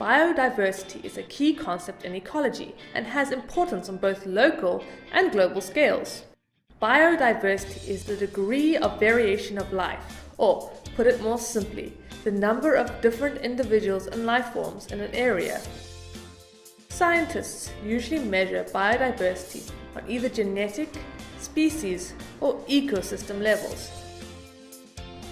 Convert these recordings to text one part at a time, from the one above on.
Biodiversity is a key concept in ecology and has importance on both local and global scales. Biodiversity is the degree of variation of life, or, put it more simply, the number of different individuals and life forms in an area. Scientists usually measure biodiversity on either genetic, species, or ecosystem levels.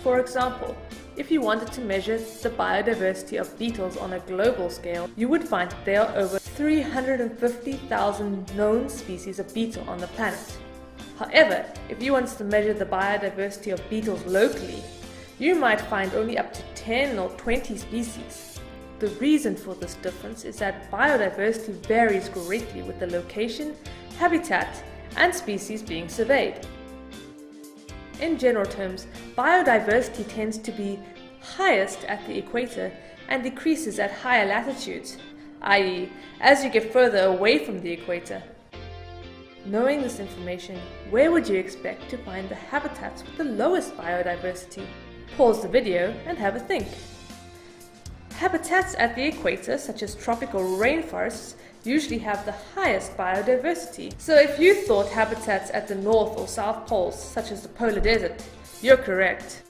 For example, if you wanted to measure the biodiversity of beetles on a global scale, you would find that there are over 350,000 known species of beetle on the planet. However, if you wanted to measure the biodiversity of beetles locally, you might find only up to 10 or 20 species. The reason for this difference is that biodiversity varies greatly with the location, habitat, and species being surveyed. In general terms, biodiversity tends to be highest at the equator and decreases at higher latitudes, i.e., as you get further away from the equator. Knowing this information, where would you expect to find the habitats with the lowest biodiversity? Pause the video and have a think. Habitats at the equator, such as tropical rainforests, usually have the highest biodiversity. So if you thought habitats at the North or South Poles, such as the polar desert, you're correct.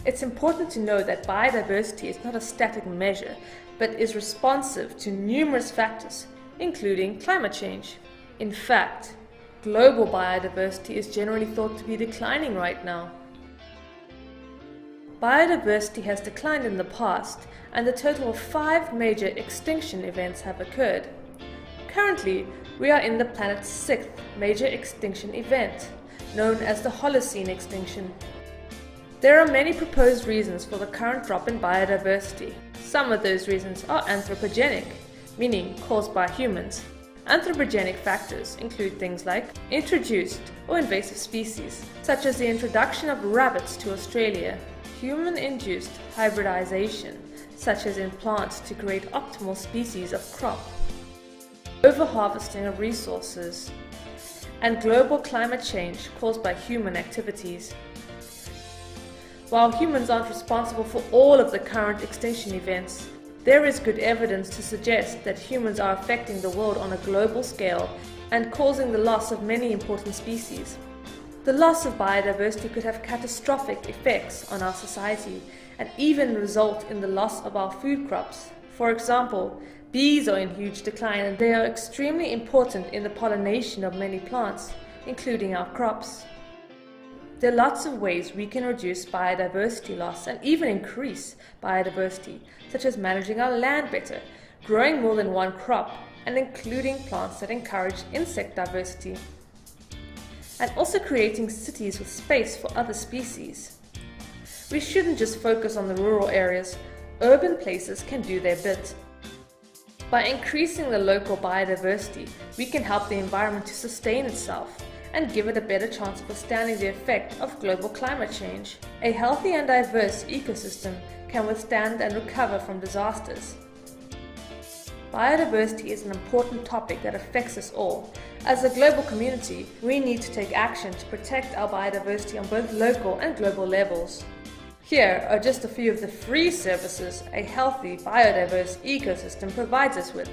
It's important to know that biodiversity is not a static measure, but is responsive to numerous factors, including climate change. In fact, global biodiversity is generally thought to be declining right now. Biodiversity has declined in the past, and a total of 5 major extinction events have occurred. Currently, we are in the planet's 6th major extinction event, known as the Holocene extinction. There are many proposed reasons for the current drop in biodiversity. Some of those reasons are anthropogenic, meaning caused by humans. Anthropogenic factors include things like introduced or invasive species, such as the introduction of rabbits to Australia, human-induced hybridization, such as in plants to create optimal species of crop, overharvesting of resources, and global climate change caused by human activities. While humans aren't responsible for all of the current extinction events, there is good evidence to suggest that humans are affecting the world on a global scale and causing the loss of many important species. The loss of biodiversity could have catastrophic effects on our society and even result in the loss of our food crops. For example, bees are in huge decline and they are extremely important in the pollination of many plants, including our crops. There are lots of ways we can reduce biodiversity loss and even increase biodiversity, such as managing our land better, growing more than one crop, and including plants that encourage insect diversity, and also creating cities with space for other species. We shouldn't just focus on the rural areas. Urban places can do their bit. By increasing the local biodiversity, we can help the environment to sustain itself and give it a better chance of withstanding the effect of global climate change. A healthy and diverse ecosystem can withstand and recover from disasters. Biodiversity is an important topic that affects us all. As a global community, we need to take action to protect our biodiversity on both local and global levels. Here are just a few of the free services a healthy, biodiverse ecosystem provides us with.